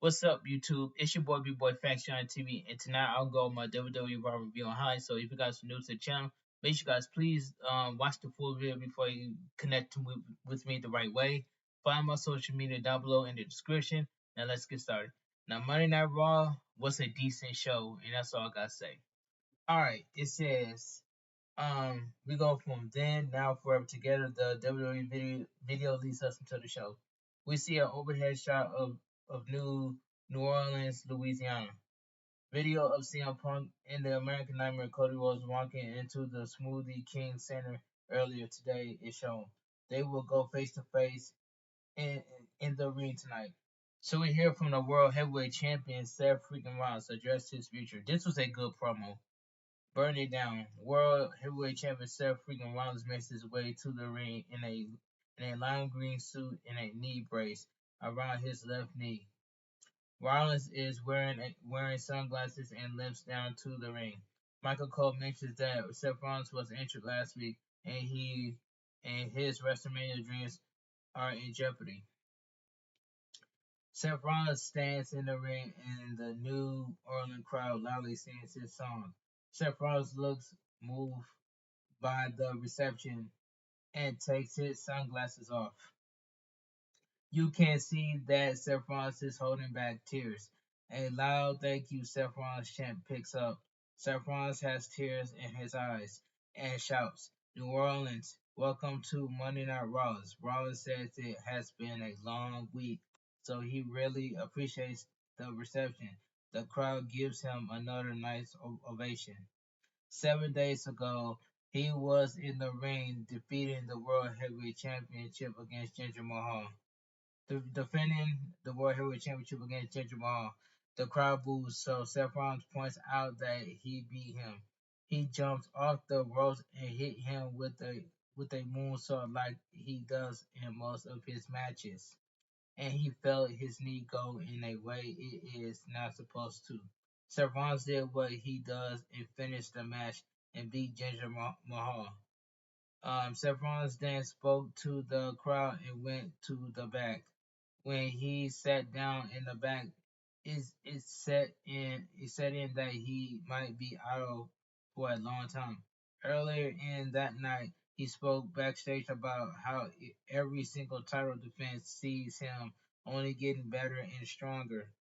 What's up, YouTube? It's your boy, B-Boy Faction on TV, and tonight I'll go with my WWE Raw review on high. So if you guys are new to the channel, make sure you guys please watch the full video before you connect with me the right way. Find my social media down below in the description. Now let's get started. Now Monday Night Raw was a decent show, and that's all I gotta say. Alright, it says we go from then, now, forever together. The WWE video leads us into the show. We see an overhead shot of New Orleans, Louisiana. Video of CM Punk and the American Nightmare Cody Rhodes walking into the Smoothie King Center earlier today is shown. They will go face to face in the ring tonight. So we hear from the World Heavyweight Champion Seth freaking Rollins address his future. This was a good promo. Burn it down. World Heavyweight Champion Seth freaking Rollins makes his way to the ring in a lime green suit and a knee brace around his left knee. Rollins is wearing sunglasses and limps down to the ring. Michael Cole mentions that Seth Rollins was injured last week and his WrestleMania dreams are in jeopardy. Seth Rollins stands in the ring and the New Orleans crowd loudly sings his song. Seth Rollins looks moved by the reception and takes his sunglasses off. You can see that Seth Rollins is holding back tears. A loud thank you Seth Rollins chant picks up. Seth Rollins has tears in his eyes and shouts, New Orleans, welcome to Monday Night Raw. Rollins says it has been a long week, so he really appreciates the reception. The crowd gives him another nice ovation. 7 days ago, he was in the ring defeating the World Heavyweight Championship against Jinder Mahal. Defending the World Heavyweight Championship against Jinder Mahal. The crowd boos, so Seth Rollins points out that he beat him. He jumps off the ropes and hit him with a moonsault like he does in most of his matches. And he felt his knee go in a way it is not supposed to. Seth Rollins did what he does and finished the match and beat Jinder Mahal. Seth Rollins then spoke to the crowd and went to the back. When he sat down in the back, it set in that he might be out for a long time. Earlier in that night, he spoke backstage about how every single title defense sees him only getting better and stronger.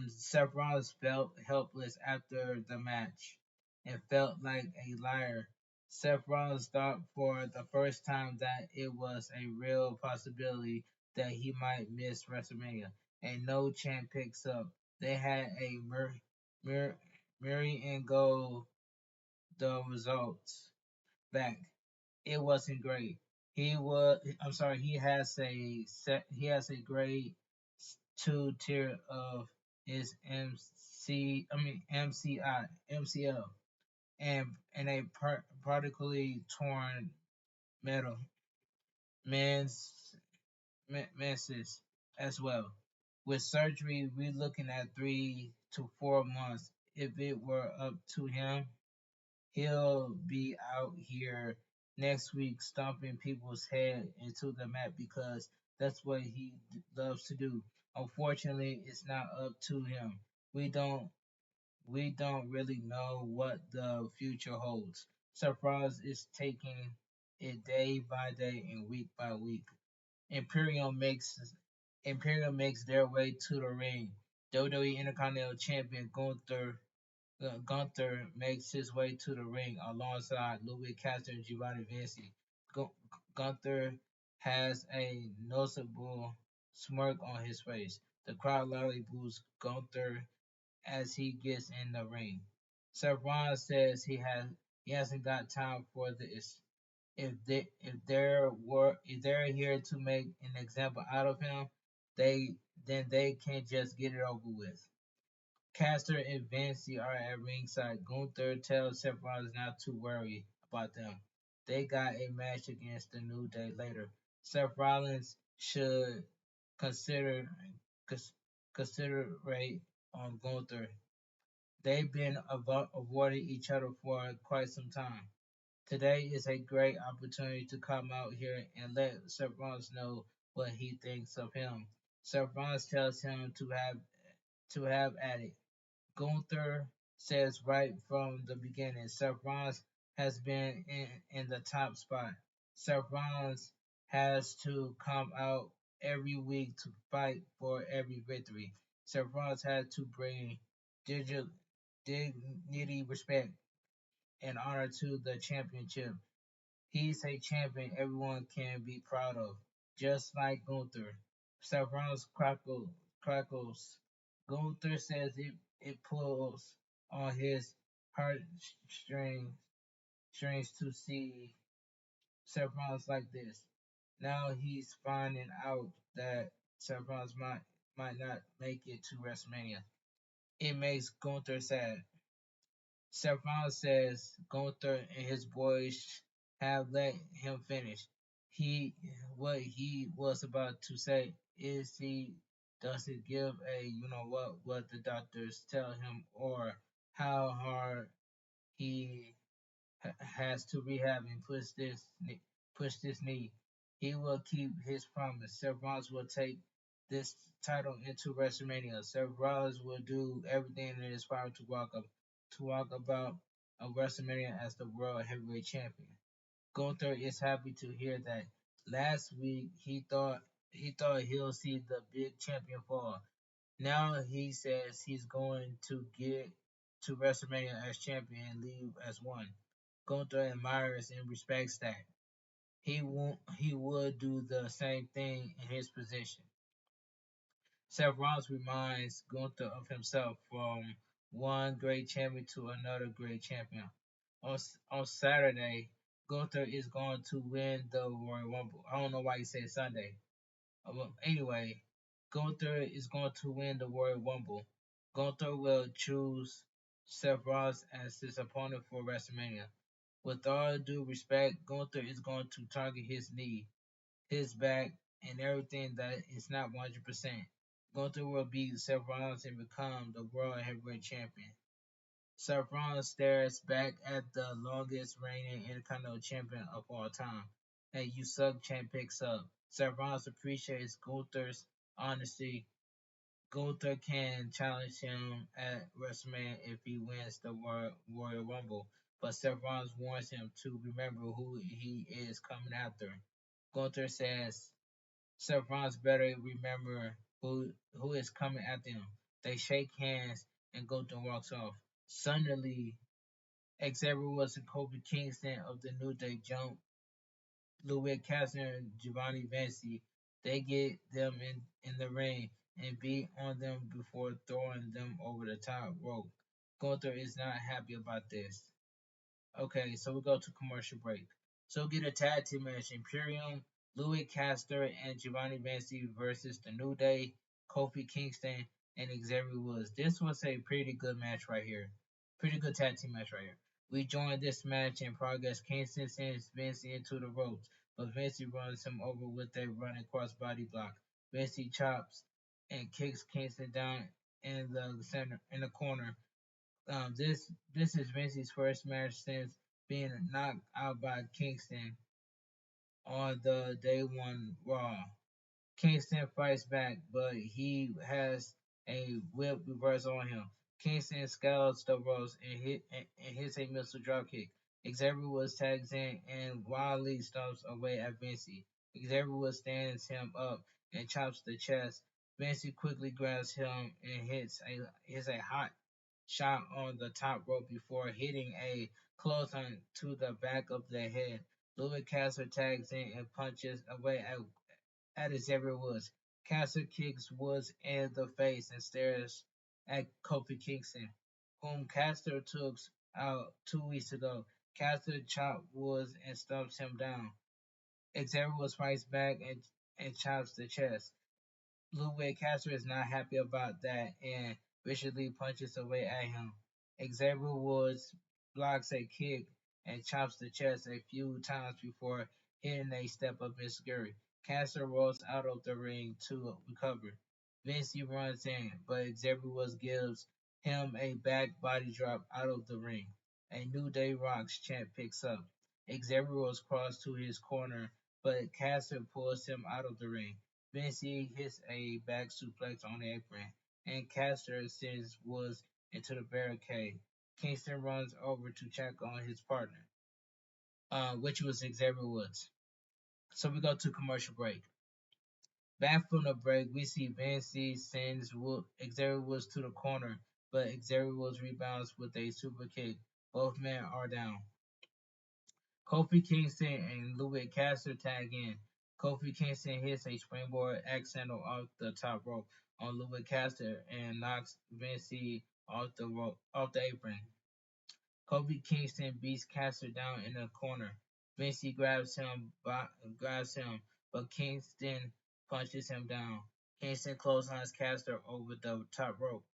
Seth Rollins felt helpless after the match and felt like a liar. Seth Rollins thought for the first time that it was a real possibility that he might miss WrestleMania. And no chant picks up. They had a Murray and go the results back. It wasn't great. He has a grade 2 tier of his MCL and a particularly torn metal men's menses as well. With surgery, we're looking at 3 to 4 months. If it were up to him, he'll be out here next week stomping people's head into the mat because that's what he loves to do. Unfortunately, it's not up to him. We don't we don't really know what the future holds. Surprise is taking it day by day and week by week. Imperium makes Imperium makes their way to the ring. WWE Intercontinental Champion Gunther makes his way to the ring alongside Louis Castor and Giovanni Vinci. Gunther has a noticeable smirk on his face. The crowd loudly boos Gunther as he gets in the ring. Seth Rollins says he hasn't got time for this. If they're here to make an example out of him, they can't just get it over with. Caster and Vinci are at ringside. Gunther tells Seth Rollins not to worry about them. They got a match against the New Day later. Seth Rollins should consider considerate on Gunther. They've been avoiding each other for quite some time. Today is a great opportunity to come out here and let Seth Rollins know what he thinks of him. Seth Rollins tells him to have at it. Gunther says right from the beginning, Seth Rollins has been in the top spot. Seth Rollins has to come out every week to fight for every victory. Seth Rollins has to bring digi- dignity, respect, and honor to the championship. He's a champion everyone can be proud of, just like Gunther. Seth Rollins crackles. Gunther says it pulls on his heartstrings strings to see Seth Rollins like this. Now he's finding out that Seth Rollins might not make it to WrestleMania. It makes Gunther sad. Seth Rollins says Gunther and his boys have let him finish. He what he was about to say is he doesn't give a what the doctors tell him or how hard he has to rehab and push this knee. He will keep his promise. Seth Rollins will take this title into WrestleMania. Seth Rollins will do everything in his power to walk about a WrestleMania as the World Heavyweight Champion. Gunther is happy to hear that. Last week he thought he'll see the big champion fall. Now he says he's going to get to WrestleMania as champion and leave as one. Gunther admires and respects that. He would do the same thing in his position. Seth Rollins reminds Gunther of himself from one great champion to another great champion. On Saturday, Gunther is going to win the Royal Rumble. I don't know why he said Sunday. Well, anyway, Gunther is going to win the Royal Rumble. Gunther will choose Seth Rollins as his opponent for WrestleMania. With all due respect, Gunther is going to target his knee, his back, and everything that is not 100%. Gunther will beat Seth Rollins and become the World Heavyweight Champion. Seth Rollins stares back at the longest reigning Intercontinental Champion of all time. A "You Suck" chant picks up. Seth Rollins appreciates Gunther's honesty. Gunther can challenge him at WrestleMania if he wins the Royal Rumble, but Seth Rollins warns him to remember who he is coming after. Gunther says Seth Rollins better remember who is coming after him. They shake hands and Gunther walks off. Suddenly, Xavier Woods and Kofi Kingston of the New Day jump Louis Castro and Giovanni Vinci. They get them in the ring and beat on them before throwing them over the top rope. Gunther is not happy about this. Okay, so we go to commercial break. So we get a tag team match: Imperium, Louis Castor and Giovanni Vinci versus the New Day, Kofi Kingston and Xavier Woods. This was a pretty good match right here. Pretty good tag team match right here. We joined this match in progress. Kingston sends Vinci into the ropes, but Vinci runs him over with a running crossbody block. Vinci chops and kicks Kingston down in the center in the corner. This is Vince's first match since being knocked out by Kingston on the day one Raw. Kingston fights back, but he has a whip reverse on him. Kingston scales the ropes and hits a missile dropkick. Xavier Woods tags in and wildly stomps away at Vinci. Xavier Woods stands him up and chops the chest. Vinci quickly grabs him and hits a hot shot on the top rope before hitting a clothesline to the back of the head. Louis Castle tags in and punches away at Xavier Woods. Castle kicks Woods in the face and stares at Kofi Kingston, whom Castle took out 2 weeks ago. Castle chops Woods and stomps him down. Xavier Woods fights back and chops the chest. Louis Castro is not happy about that and viciously punches away at him. Xavier Woods blocks a kick and chops the chest a few times before hitting a step up Missouri. Castro rolls out of the ring to recover. Vinci runs in, but Xavier Woods gives him a back body drop out of the ring. A New Day Rocks chant picks up. Xavier Woods crawls to his corner, but Castro pulls him out of the ring. Vinci hits a back suplex on the apron, and Caster sends Woods into the barricade. Kingston runs over to check on his partner, which was Xavier Woods. So we go to commercial break. Back from the break, we see Vinci sends Xavier Woods to the corner, but Xavier Woods rebounds with a super kick. Both men are down. Kofi Kingston and Louis Caster tag in. Kofi Kingston hits a springboard accidental off the top rope on Louis Caster and knocks Vinci off the apron. Kofi Kingston beats Caster down in the corner. Vinci grabs him, but Kingston punches him down. Kingston clotheslines Caster over the top rope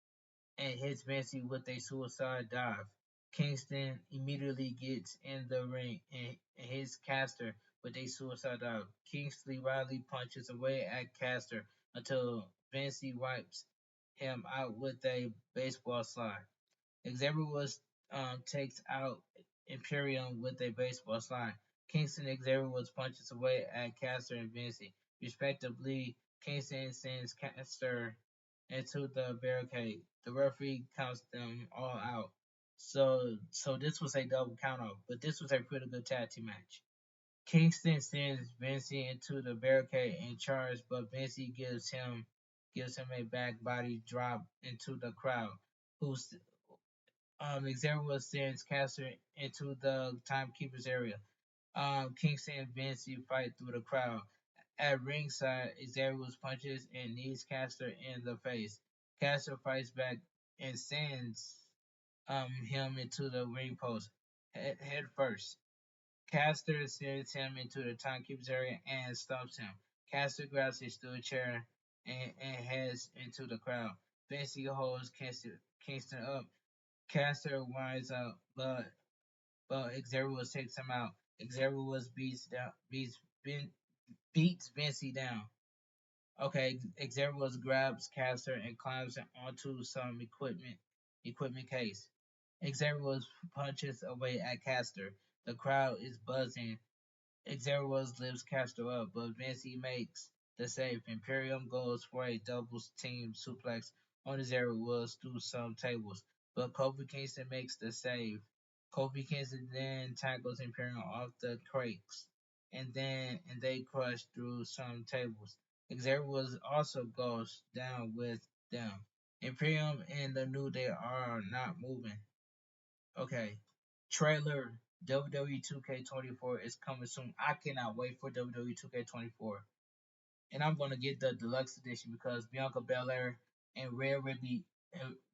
and hits Vinci with a suicide dive. Kingston immediately gets in the ring and hits Caster with a suicide dive. Kingsley Riley punches away at Caster until Vinci wipes him out with a baseball slide. Xavier Woods takes out Imperium with a baseball slide. Kingston and Xavier Woods punches away at Caster and Vinci, respectively. Kingston sends Caster into the barricade. The referee counts them all out. So this was a double countout, but this was a pretty good tag team match. Kingston sends Vinci into the barricade and charges, but Vinci gives him a back body drop into the crowd. Who's Xavier sends Caster into the timekeeper's area. Kingston and Vinci fight through the crowd. At ringside, Xavier punches and knees Caster in the face. Caster fights back and sends him into the ring post head first. Caster sends him into the timekeeper's area and stops him. Caster grabs his steel chair and heads into the crowd. Vinci holds Kingston up. Caster winds up, but Xavier takes him out. Xavier beats Vinci down. Okay, Xavier grabs Caster and climbs onto some equipment case. Xavier punches away at Caster. The crowd is buzzing. Xavier lifts Caster up, but Vinci makes the save. Imperium goes for a double team suplex on Xavier through some tables, but Kofi Kingston makes the save. Kofi Kingston then tackles Imperium off the crates, and they crush through some tables. Xavier also goes down with them. Imperium and the New Day are not moving. Okay. Trailer WWE 2K24 is coming soon. I cannot wait for WWE 2K24. And I'm gonna get the deluxe edition because Bianca Belair and Rhea Ripley,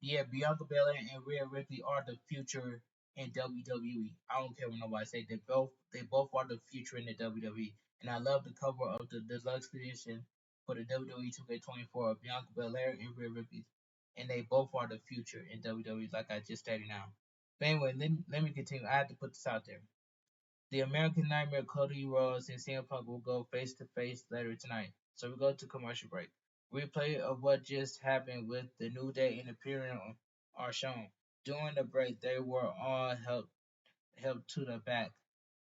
Bianca Belair and Rhea Ripley are the future in WWE. I don't care what nobody say. They both are the future in the WWE. And I love the cover of the deluxe edition for the WWE 2K24 of Bianca Belair and Rhea Ripley, and they both are the future in WWE, like I just stated now. But anyway, let me continue. I had to put this out there. The American Nightmare Cody Rhodes and CM Punk will go face to face later tonight. So we go to commercial break. Replay of what just happened with the New Day and Imperium are shown. During the break, they were all helped to the back.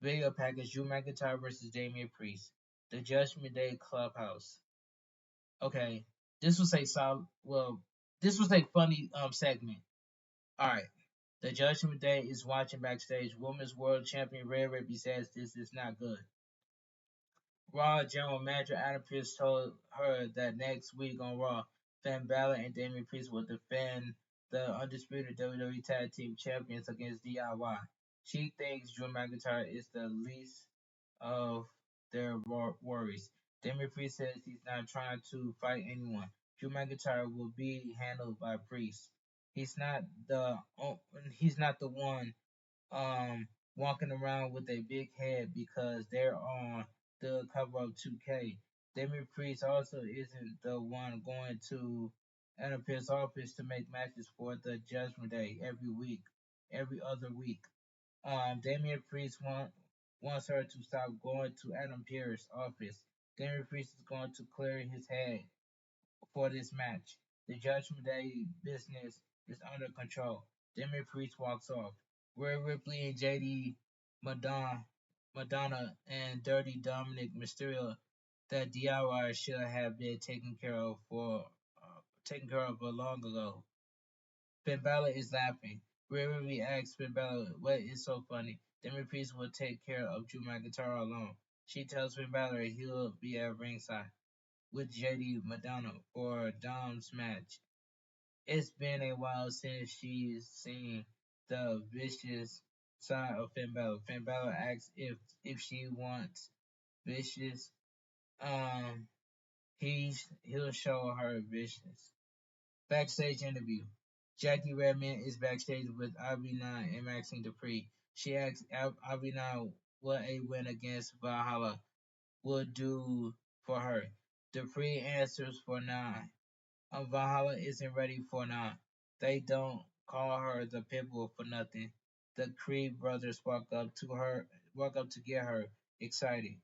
Video package: Drew McIntyre versus Damian Priest. The Judgment Day Clubhouse. Okay, this was a solid. Well, this was a funny segment. All right. The Judgment Day is watching backstage. Women's World Champion Rhea Ripley says this is not good. Raw General Manager Adam Pearce told her that next week on Raw, Finn Balor and Damian Priest will defend the undisputed WWE Tag Team Champions against DIY. She thinks Drew McIntyre is the least of their worries. Damian Priest says he's not trying to fight anyone. Drew McIntyre will be handled by Priest. He's not the he's not the one um walking around with a big head because they're on the cover of 2K. Damian Priest also isn't the one going to Adam Pearce's office to make matches for the Judgment Day every other week. Damian Priest wants her to stop going to Adam Pearce's office. Damian Priest is going to clear his head for this match. The Judgment Day business is under control. Damian Priest walks off. Rhea Ripley and JD Madonna and Dirty Dominic Mysterio that DIY should have been taken care of long ago. Finn Balor is laughing. Rhea Ripley asks Finn Balor what is so funny. Then Priest will take care of Drew McIntyre alone. She tells Finn Balor he'll be at ringside with JD Madonna for Dom's match. It's been a while since she's seen the vicious side of Finn Balor. Finn Balor asks if she wants vicious. Um, he'll show her vicious. Backstage interview. Jackie Redman is backstage with Ivy9 and Maxine Dupree. She asks Ivy9 what a win against Valhalla would do for her. Dupree answers for now. Valhalla isn't ready for now. They don't call her the Pitbull for nothing. The Creed brothers walk up to get her excited.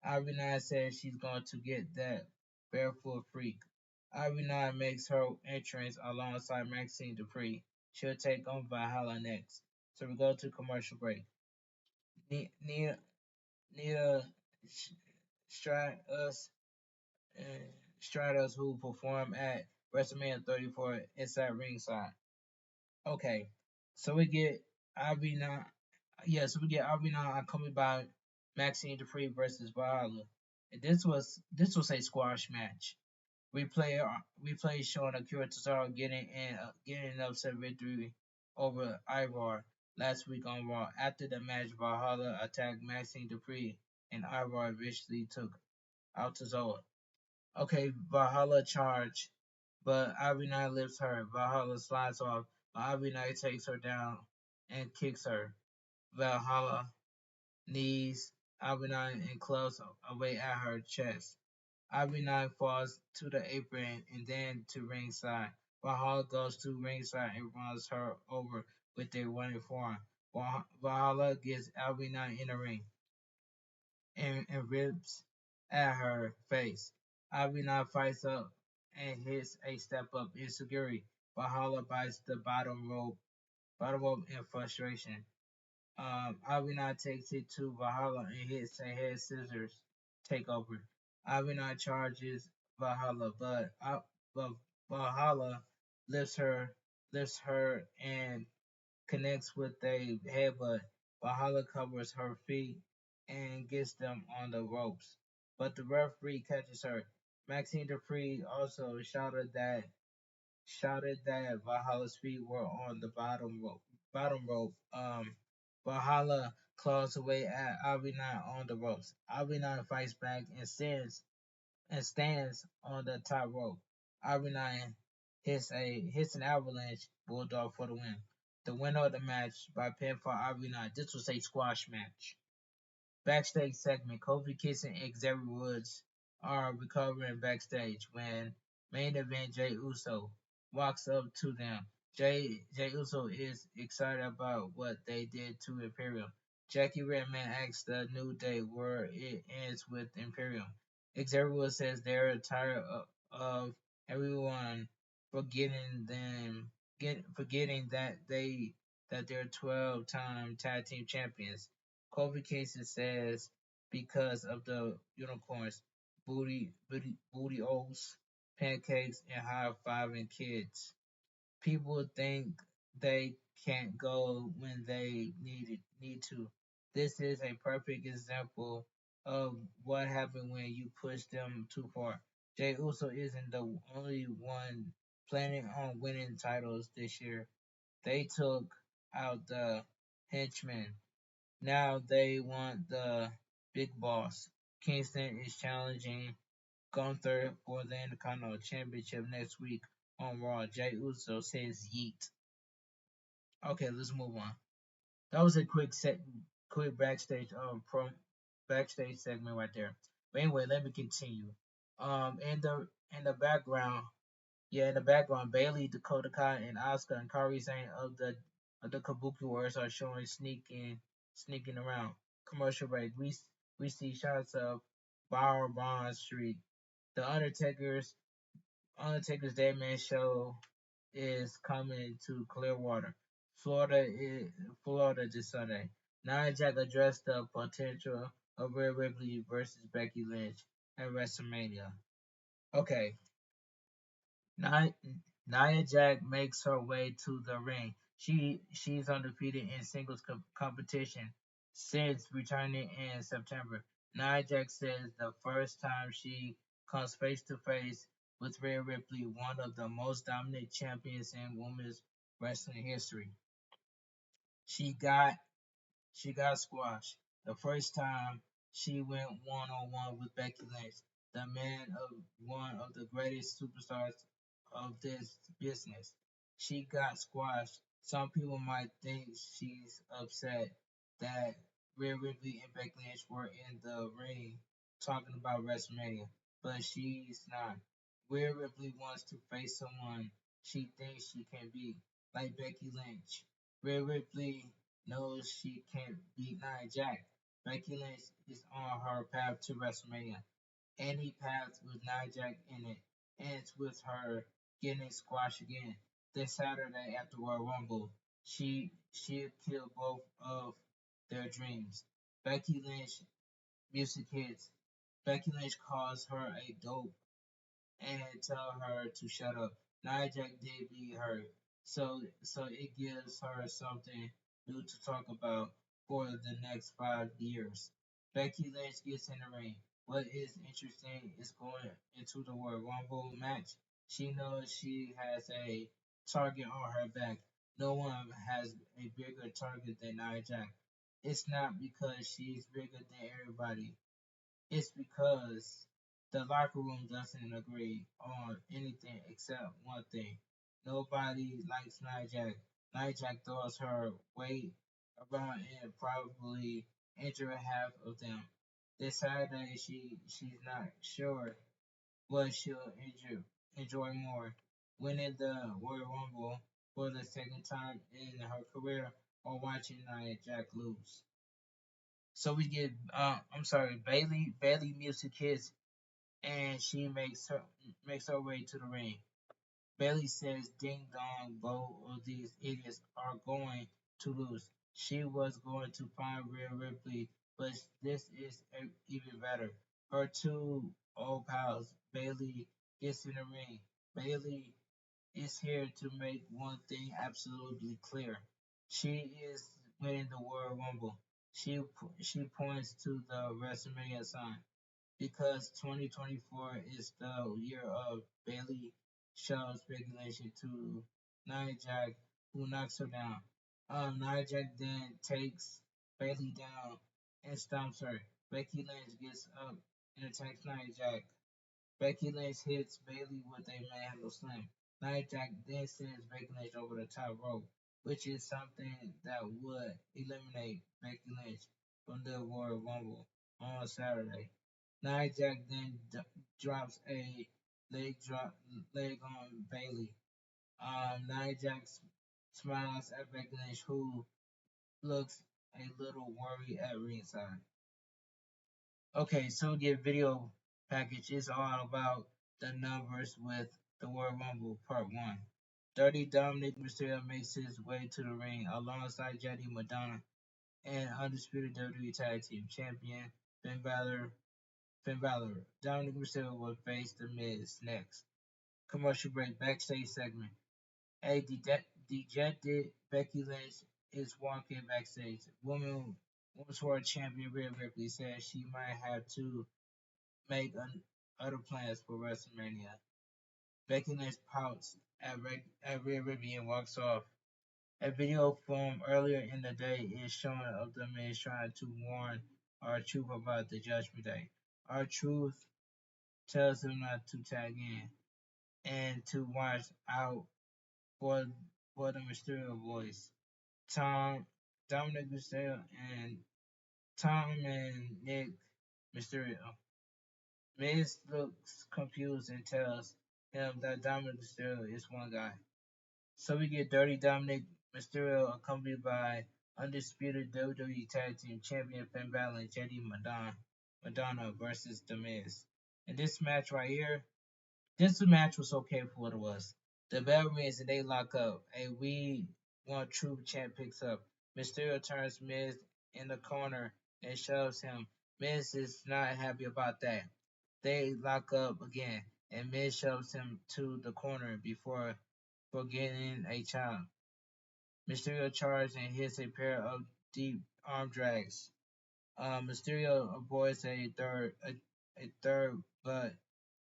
Ivy9 says she's going to get that barefoot freak. Ivy9 makes her entrance alongside Maxine Dupree. She'll take on Valhalla next. So we go to commercial break. Nia, Nia Stratus, Stratus, who performed at WrestleMania 34 inside ringside. Okay, so we get Ivy9. Yeah, so we get Ivy9 coming by Maxine Dupree versus Valhalla. And this was a squash match. We play showing Akira Tozawa getting an upset victory over Ivar last week on Raw. After the match, Valhalla attacked Maxine Dupree and Ivar viciously took out Tozawa. Okay, Valhalla charge, but Ivy9 lifts her. Valhalla slides off, but Ivy9 takes her down and kicks her. Valhalla knees Ivy9 and clubs away at her chest. Ivy9 falls to the apron and then to ringside. Valhalla goes to ringside and runs her over with a running forearm. Valhalla gets Ivy9 in the ring and rips at her face. Ivy9 fights up and hits a step up in security. Valhalla bites the bottom rope in frustration. Ivy9 takes it to Valhalla and hits a head scissors takeover. Ivy9 charges Valhalla, but Valhalla lifts her lifts her and connects with a headbutt. Valhalla covers her feet and gets them on the ropes, but the referee catches her. Maxine Dupree also shouted that Valhalla's feet were on the bottom rope. Valhalla claws away at Ivy9 on the ropes. Ivy9 fights back and stands on the top rope. Ivy9 hits an avalanche bulldog for the win. The winner of the match by pinfall Ivy9. This was a squash match. Backstage segment: Kofi Kingston and Xavier Woods are recovering backstage when main event Jey Uso walks up to them. Jey Uso is excited about what they did to Imperium. Jackie Redman asks the New Day where it ends with Imperium. Xavier Woods says they're tired of everyone forgetting that they're 12-time tag team champions. Kofi Kingston says because of the unicorns, booty oats, pancakes, and high fiving kids. People think they can't go when they need to. This is a perfect example of what happened when you push them too far. Jey Uso isn't the only one planning on winning titles this year. They took out the henchmen. Now they want the big boss. Kingston is challenging Gunther for the Intercontinental Championship next week on Raw. Jey Uso says yeet. Okay, let's move on. That was a quick backstage segment right there. But anyway, let me continue. In the background, yeah, in the background, Bailey, Dakota Kai, and Asuka and Kairi Sane of the Kabuki Warriors are showing sneaking around. Commercial break. We see shots of Bar Bond Street. The Undertaker's Dead Man show is coming to Clearwater, Florida this Sunday. Nia Jax addressed the potential of Rhea Ripley versus Becky Lynch. at WrestleMania. Okay, Nia, Nia Jax makes her way to the ring. She's undefeated in singles competition since returning in September. Nia Jax says the first time she comes face to face with Rhea Ripley, one of the most dominant champions in women's wrestling history. She got she got squashed. The first time she went one on one with Becky Lynch, the man of one of the greatest superstars of this business. She got squashed. Some people might think she's upset that Rhea Ripley and Becky Lynch were in the ring talking about WrestleMania, but she's not. Rhea Ripley wants to face someone she thinks she can beat, like Becky Lynch. Rhea Ripley knows she can't beat Nia Jax. Becky Lynch is on her path to WrestleMania. Any path with Nia Jax in it ends with her getting squashed again. This Saturday after Royal Rumble, she'll kill both of their dreams. Becky Lynch music hits. Becky Lynch calls her a dope and tell her to shut up. Nia Jax did beat her, so it gives her something new to talk about for the next 5 years. Becky Lynch gets in the ring. What is interesting is going into the Royal Rumble match. She knows she has a target on her back. No one has a bigger target than Nia Jax. It's not because she's bigger than everybody. It's because the locker room doesn't agree on anything except one thing. Nobody likes Nia Jax. Nia Jax throws her weight around and probably injure half of them. This Saturday, she's not sure what she'll enjoy more, winning the Royal Rumble for the second time in her career or watching Nia Jax lose. So we get, Bailey music hits and she makes her way to the ring. Bailey says, "Ding dong, both of these idiots are going to lose." She was going to find Rhea Ripley, but this is even better. Her two old pals, Bailey, gets in the ring. Bailey is here to make one thing absolutely clear. She is winning the World Rumble. She points to the WrestleMania sign because 2024 is the year of Bailey shows speculation to Nia Jax, who knocks her down. Nia Jax then takes Bailey down and stomps her. Becky Lynch gets up and attacks Nia Jax. Becky Lynch hits Bailey with a manhandle slam. Nia Jax then sends Becky Lynch over the top rope, which is something that would eliminate Becky Lynch from the Royal Rumble on Saturday. Nia Jax then drops a leg on Bailey. Nia Jax smiles at Becky Lynch, who looks a little worried at ringside. Okay, so the video package is all about the numbers with the World Rumble Part 1. 30 Dominic Mysterio makes his way to the ring alongside Jetty Madonna and Undisputed WWE Tag Team Champion Finn Balor. Dominic Mysterio will face The Miz next. Commercial break, backstage segment. A dejected Becky Lynch is walking backstage. Women's World Champion Rhea Ripley says she might have to make other plans for WrestleMania. Becky Lynch pouts at Rhea Ripley and walks off. A video from earlier in the day is showing of the Miz trying to warn R-Truth about the Judgment Day. R-Truth tells him not to tag in and to watch out for for the Mysterio boys. Tom, Dominic Mysterio, and Tom and Nick Mysterio. Miz looks confused and tells him that Dominic Mysterio is one guy. So we get Dirty Dominic Mysterio accompanied by Undisputed WWE Tag Team Champion Finn Balor and JD Madonna versus The Miz. And this match right here, this match was okay for what it was. The bell rings and they lock up. A We Want Truth chant picks up. Mysterio turns Miz in the corner and shoves him. Miz is not happy about that. They lock up again, and Miz shoves him to the corner before forgetting a child. Mysterio charges and hits a pair of deep arm drags. Mysterio avoids a third, but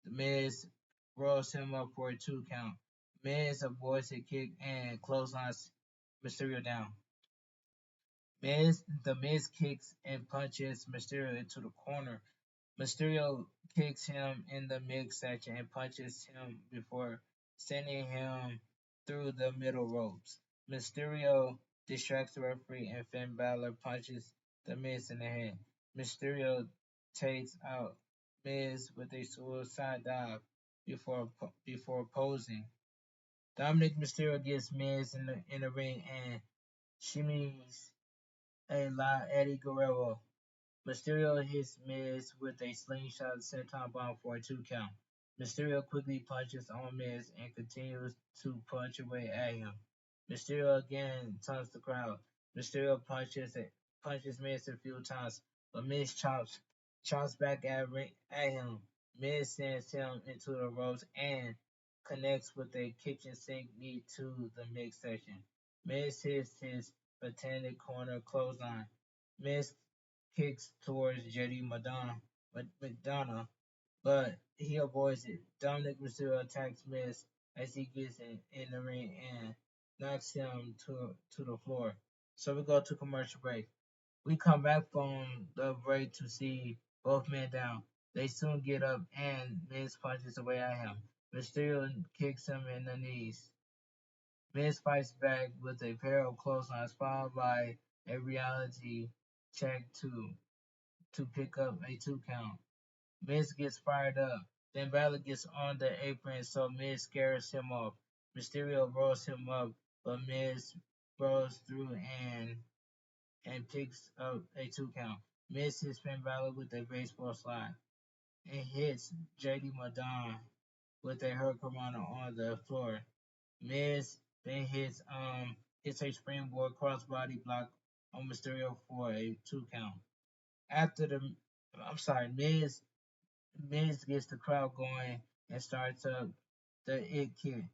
the Miz rolls him up for a 2 count. Miz avoids a kick and clotheslines Mysterio down. The Miz kicks and punches Mysterio into the corner. Mysterio kicks him in the midsection and punches him before sending him through the middle ropes. Mysterio distracts the referee and Finn Balor punches the Miz in the head. Mysterio takes out Miz with a suicide dive before posing. Dominic Mysterio gets Miz in the ring and shimmies a la Eddie Guerrero. Mysterio hits Miz with a slingshot senton bomb for a 2 count. Mysterio quickly punches on Miz and continues to punch away at him. Mysterio again taunts the crowd. Mysterio punches Miz a few times, but Miz chops back at him. Miz sends him into the ropes and connects with a kitchen sink knee to the midsection. Miz hits his patented corner clothesline. Miz kicks towards McDonough, but he avoids it. Dominic Mysterio attacks Miz as he gets in the ring and knocks him to the floor. So we go to commercial break. We come back from the break to see both men down. They soon get up and Miz punches away at him. Mysterio kicks him in the knees. Miz fights back with a pair of clotheslines followed by a reality check to pick up a 2 count. Miz gets fired up. Then Balor gets on the apron, so Miz scares him off. Mysterio rolls him up, but Miz rolls through and picks up a 2 count. Miz hits Finn Balor with a baseball slide and hits JD Madonna with a hurricanrana on the floor. Miz then hits a springboard crossbody block on Mysterio for a 2 count. After the I'm sorry, Miz gets the crowd going and starts up the It Kid.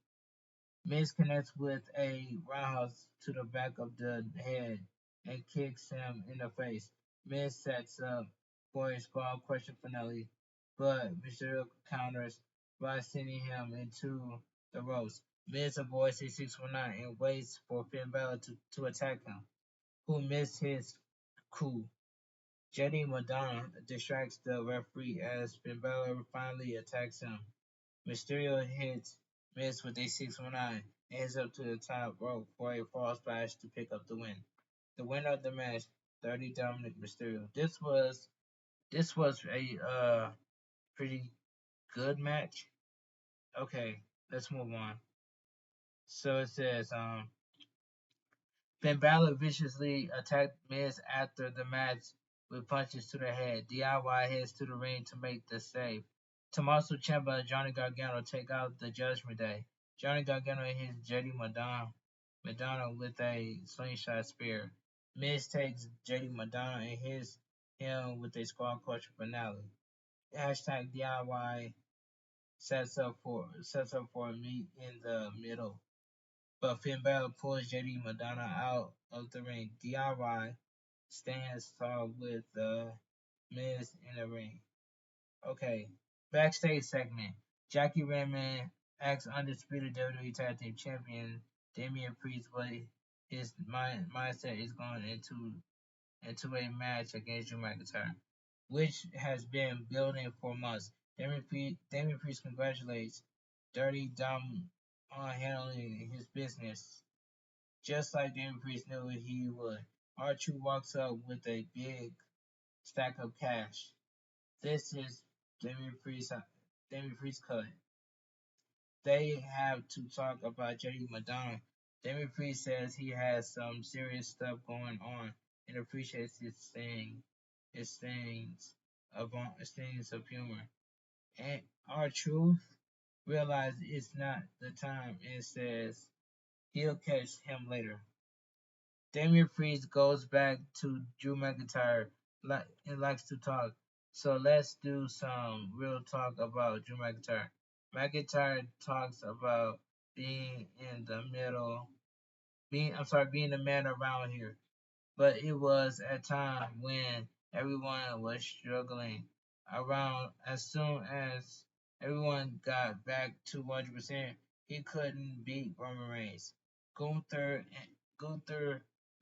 Miz connects with a roundhouse to the back of the head and kicks him in the face. Miz sets up for a skull crushing finale, but Mysterio counters by sending him into the ropes. Miz avoids a 619 and waits for Finn Balor to attack him, who missed his coup. Jenny Madonna distracts the referee as Finn Balor finally attacks him. Mysterio hits Miz with a 619 and heads up to the top rope for a false splash to pick up the win. The winner of the match, 30 Dominic Mysterio. This was a pretty good match. Okay, let's move on. So it says Finn Balor viciously attacked Miz after the match with punches to the head. DIY heads to the ring to make the save. Tommaso Ciampa and Johnny Gargano take out the Judgment Day. Johnny Gargano hits JD Madonna with a slingshot spear. Miz takes JD Madonna and hits him with a skull crusher finale. Hashtag DIY sets up for a meet in the middle. But Finn Balor pulls JD Madonna out of the ring. DIY stands tall with the Miz in the ring. Okay, backstage segment. Jackie Redmond asks undisputed WWE Tag Team Champion Damian Priest what his mindset is going into a match against Drew McIntyre, which has been building for months. Damian Priest congratulates Dirty Dom on handling his business just like Damian Priest knew he would. R-Truth walks up with a big stack of cash. This is Damian Priest cut. They have to talk about JD Madonna. Damian Priest says he has some serious stuff going on and appreciates his things of humor. And R-Truth realizes it's not the time and says he'll catch him later. Damian Priest goes back to Drew McIntyre and likes to talk. So let's do some real talk about Drew McIntyre. McIntyre talks about being in the middle, being the man around here, but it was a time when everyone was struggling around. As soon as everyone got back to 100%, he couldn't beat Roman Reigns. Gunther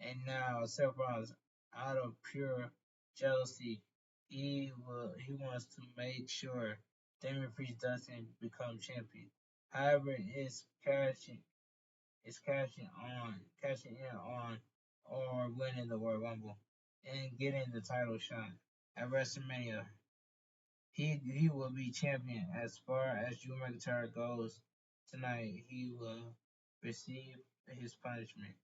and now Seth Rollins, out of pure jealousy, he wants to make sure Damian Priest doesn't become champion. However, is cashing in on or winning the Royal Rumble and getting the title shot at WrestleMania. He will be champion. As far as Drew McIntyre goes tonight, he will receive his punishment.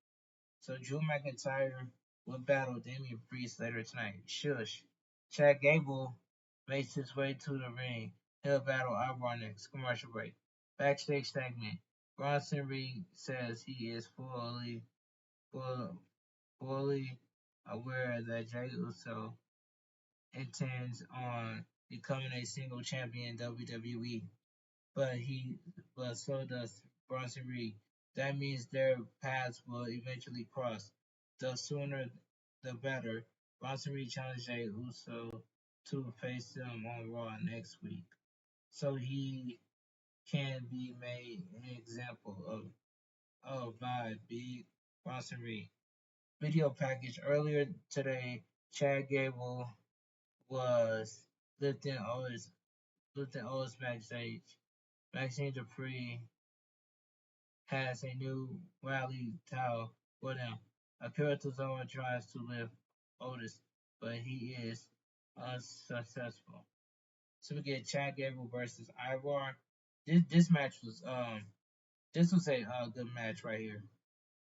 So Drew McIntyre will battle Damian Priest later tonight. Shush. Chad Gable makes his way to the ring. He'll battle Ivar next. Commercial break. Backstage segment. Bronson Reed says he is full, fully aware that Jey Uso intends on becoming a single champion in WWE, but so does Bronson Reed. That means their paths will eventually cross. The sooner the better. Bronson Reed challenged Jey Uso to face him on Raw next week, so he can be made an example of by Big Bronson Reed. Video package earlier today, Chad Gable was lifting Otis backstage. Maxine Dupree has a new rally towel for them. Akira Tozawa tries to lift Otis, but he is unsuccessful. So we get Chad Gable versus Ivar. This match was this was a good match right here.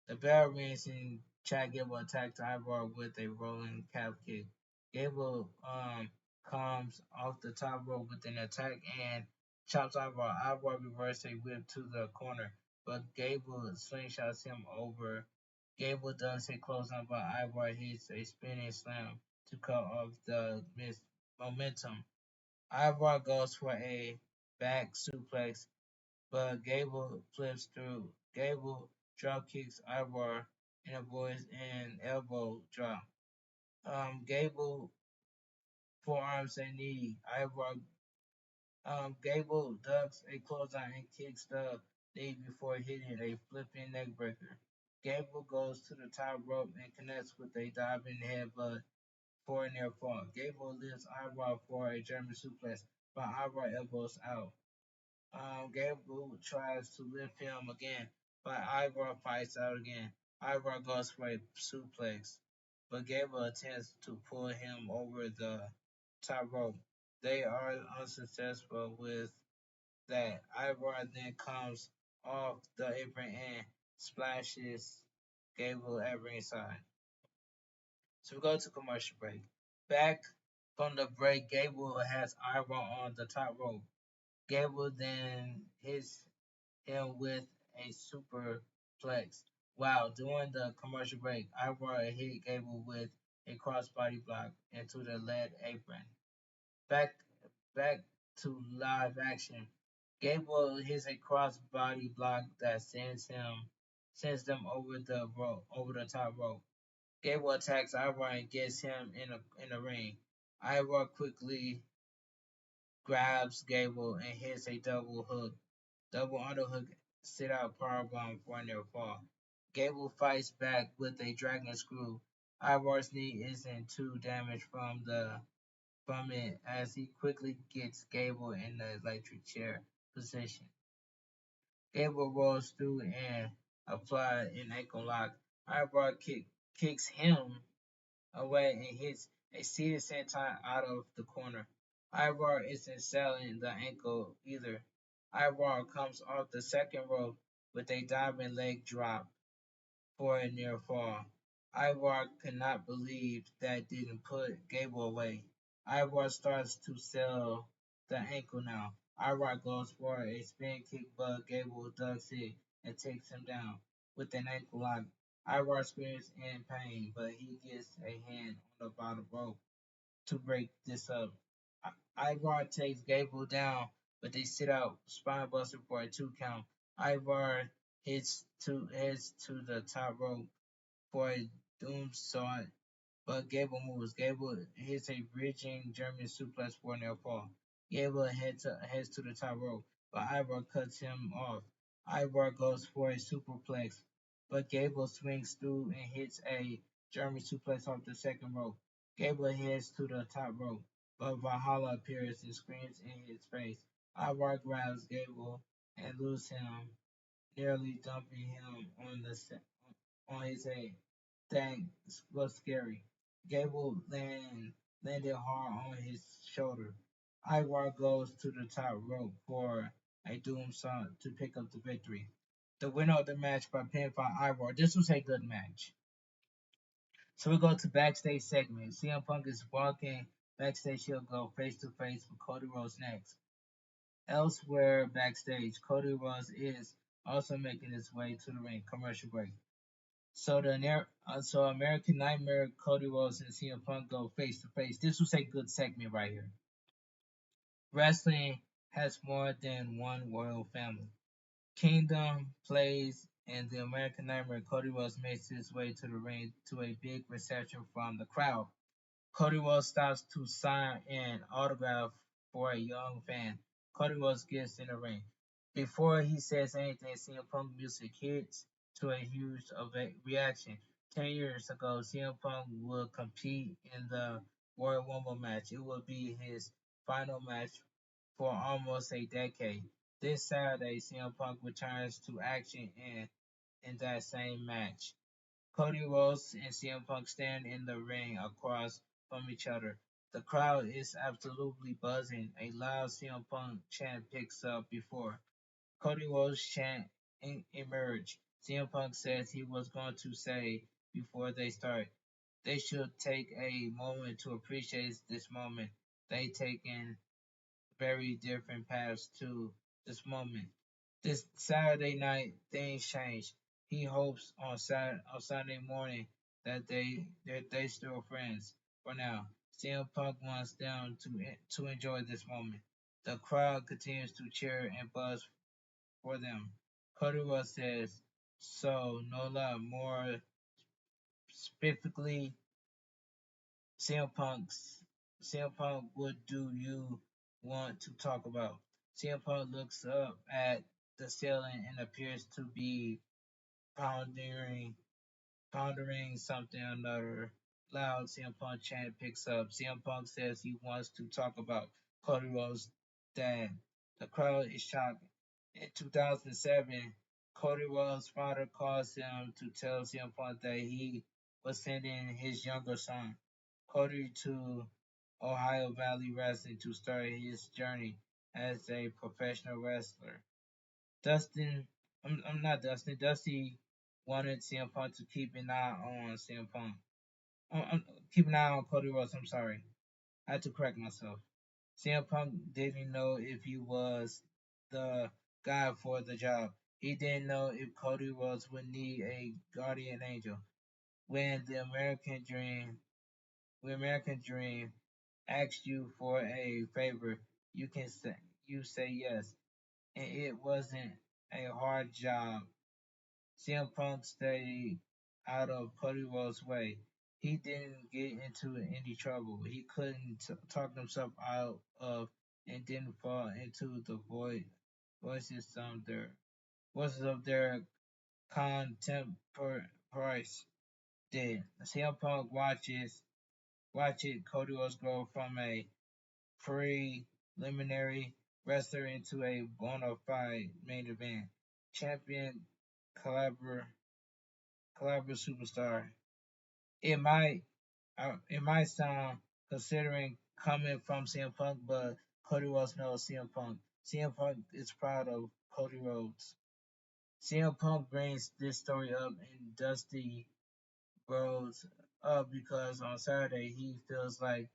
The bell rings and Chad Gable attacks Ivar with a rolling calf kick. Gable comes off the top rope with an attack and chops Ivar. Ivar reverses a whip to the corner, but Gable slingshots him over. Gable does a clothesline, but Ivar hits a spinning slam to cut off the missed momentum. Ivar goes for a back suplex, but Gable flips through. Gable drop kicks Ivar and avoids an elbow drop. Gable forearms a knee. Gable ducks a clothesline and kicks the knee before hitting a flipping neckbreaker. Gable goes to the top rope and connects with a diving headbutt for a near fall. Gable lifts Ivar for a German suplex, but Ivar elbows out. Gable tries to lift him again, but Ivar fights out again. Ivar goes for a suplex, but Gable attempts to pull him over the top rope. They are unsuccessful with that. Ivar then comes off the apron and splashes Gable at ringside. So we go to commercial break. Back from the break, Gable has Ivar on the top rope. Gable then hits him with a superplex. Wow, during the commercial break, Ivar hit Gable with a crossbody block into the lead apron. Back back to live action. Gable hits a crossbody block that sends them over the top rope. Gable attacks Ivar and gets him in the ring. Ivar quickly grabs Gable and hits a double underhook sit out powerbomb for a near fall. Gable fights back with a dragon screw. Ivar's knee isn't too damaged from it as he quickly gets Gable in the electric chair position. Gable rolls through and applies an ankle lock. Ivar kicks him away and hits a seated senton out of the corner. Ivar isn't selling the ankle either. Ivar comes off the second rope with a diving leg drop for a near fall. Ivar could not believe that didn't put Gable away. Ivar starts to sell the ankle now. Ivar goes for a spin kick, but Gable ducks it and takes him down with an ankle lock. Ivar screams in pain, but he gets a hand on the bottom rope to break this up. Ivar takes Gable down, but they sit out Spinebuster for a 2 count. Ivar heads to the top rope for a doomsault, but Gable moves. Gable hits a bridging German suplex for a near fall. Gable heads to the top rope, but Ivar cuts him off. Ivar goes for a superplex, but Gable swings through and hits a German suplex off the second rope. Gable heads to the top rope, but Valhalla appears and screams in his face. Ivar grabs Gable and loses him, nearly dumping him on his head. That was scary. Gable landed hard on his shoulder. Ivar goes to the top rope for a doomsault to pick up the victory. The winner of the match by pinfall Ivar. This was a good match. So we go to backstage segment. CM Punk is walking backstage. He'll go face to face with Cody Rhodes next. Elsewhere backstage, Cody Rhodes is also making his way to the ring. Commercial break. So American Nightmare, Cody Rhodes, and CM Punk go face to face. This was a good segment right here. Wrestling has more than one royal family. Kingdom plays, and the American Nightmare, Cody Rhodes, makes his way to the ring to a big reception from the crowd. Cody Rhodes stops to sign an autograph for a young fan. Cody Rhodes gets in the ring. Before he says anything, CM Punk music hits to a huge reaction. 10 years ago, CM Punk would compete in the Royal Rumble match. It would be his final match for almost a decade. This Saturday, CM Punk returns to action in that same match. Cody Rhodes and CM Punk stand in the ring across from each other. The crowd is absolutely buzzing. A loud CM Punk chant picks up before Cody Rhodes' chant emerged. CM Punk says he was going to say before they start, they should take a moment to appreciate this moment. They taken very different paths to this moment. This Saturday night, things change. He hopes on Sunday morning that they still friends. For now, CM Punk wants them to enjoy this moment. The crowd continues to cheer and buzz for them. Cody Rhodes says, "So no love, more specifically, CM Punk's CM Punk, what do you want to talk about?" CM Punk looks up at the ceiling and appears to be pondering pondering something. Another loud CM Punk chant picks up. CM Punk says he wants to talk about Cody Rhodes' dad. The crowd is shocked. In 2007, Cody Rhodes' father calls him to tell CM Punk that he was sending his younger son, Cody, to Ohio Valley Wrestling to start his journey as a professional wrestler. Dustin, I'm not Dustin. Dusty wanted CM Punk to keep an eye on CM Punk. Keep an eye on Cody Rhodes. I'm sorry. I had to correct myself. CM Punk didn't know if he was the guy for the job. He didn't know if Cody Rhodes would need a guardian angel. When the American Dream asks you for a favor, you say yes, and it wasn't a hard job. CM Punk stayed out of Cody Rhodes' way. He didn't get into any trouble. He couldn't talk himself out of and didn't fall into the voices of their voices of their contemporaries did. CM Punk watches Cody Rhodes grow from a preliminary wrestler into a bona fide main event champion, collaborator superstar. It might it might sound considering coming from CM Punk, but Cody Rhodes knows CM Punk. CM Punk is proud of Cody Rhodes. CM Punk brings this story up and Dusty Rhodes up because on Saturday he feels like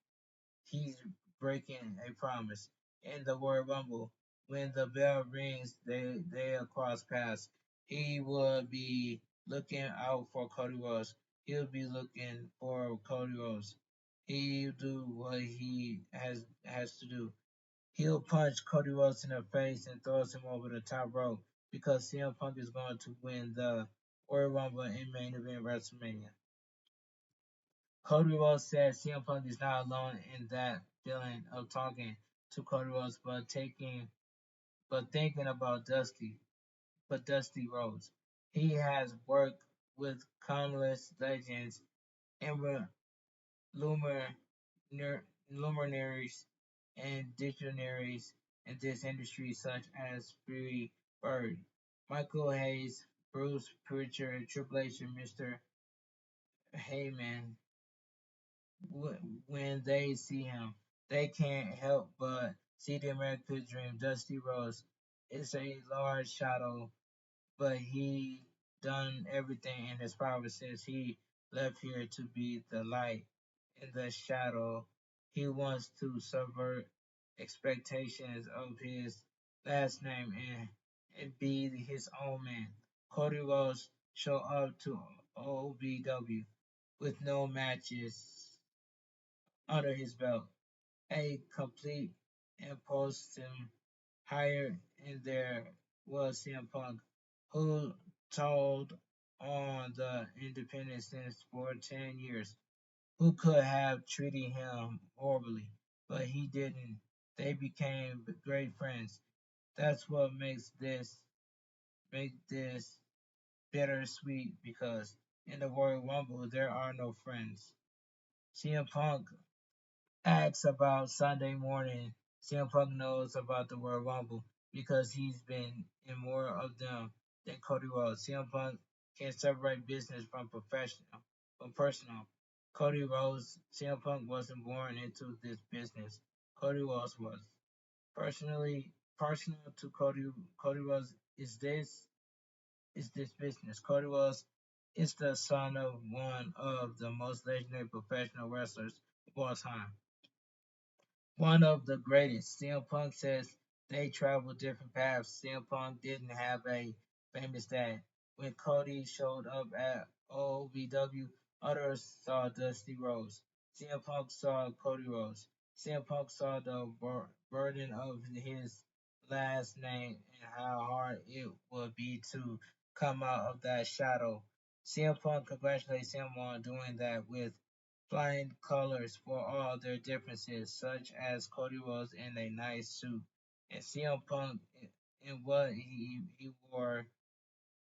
he's breaking a promise. In the Royal Rumble, when the bell rings, they cross paths. He will be looking out for Cody Rhodes. He'll be looking for Cody Rhodes. He'll do what he has to do. He'll punch Cody Rhodes in the face and throws him over the top rope because CM Punk is going to win the Royal Rumble in main event WrestleMania. Cody Rhodes said CM Punk is not alone in that feeling of talking to Cody Rhodes, but thinking about Dusty Rhodes. He has worked with countless legends and luminaries luminaries and dictionaries in this industry, such as Free Bird, Michael Hayes, Bruce Pritchard, Triple H, and Mr. Heyman. When they see him, they can't help but see the American dream. Dusty Rhodes is a large shadow, but he done everything in his power since he left here to be the light in the shadow. He wants to subvert expectations of his last name and be his own man. Cody Rhodes show up to OVW with no matches under his belt, a complete imposing higher in there was CM Punk, who told on the independent since for 10 years, who could have treated him horribly, but he didn't. They became great friends. That's what makes this bittersweet because in the Royal Rumble there are no friends. CM Punk asks about Sunday morning. CM Punk knows about the Royal Rumble because he's been in more of them than Cody Rhodes. CM Punk can separate business from personal. Cody Rhodes, CM Punk wasn't born into this business. Cody Rhodes was. Personal to Cody Rhodes is this business. Cody Rhodes is the son of one of the most legendary professional wrestlers of all time, one of the greatest. CM Punk says they traveled different paths. CM Punk didn't have a famous dad. When Cody showed up at OVW, others saw Dusty Rhodes. CM Punk saw Cody Rhodes. CM Punk saw the burden of his last name and how hard it would be to come out of that shadow. CM Punk congratulates him on doing that with flying colors for all their differences, such as Cody Rhodes in a nice suit and CM Punk in what he wore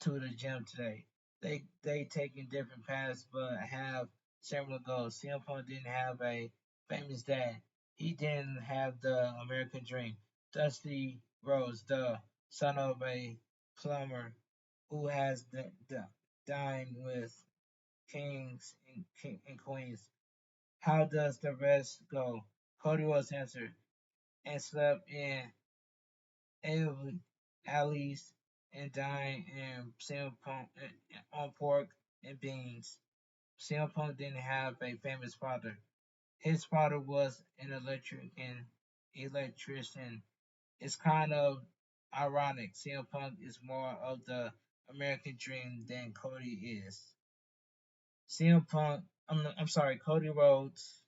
to the gym today. They taking different paths but have similar goals. CM Punk didn't have a famous dad. He didn't have the American dream. Dusty Rhodes, the son of a plumber who has dined with kings and queens. How does the rest go? Cody was answered and slept in alleys and dined in CM Punk on pork and beans. CM Punk didn't have a famous father. His father was an electrician. It's kind of ironic. CM Punk is more of the American dream than Cody is. CM Punk, I'm sorry, Cody Rhodes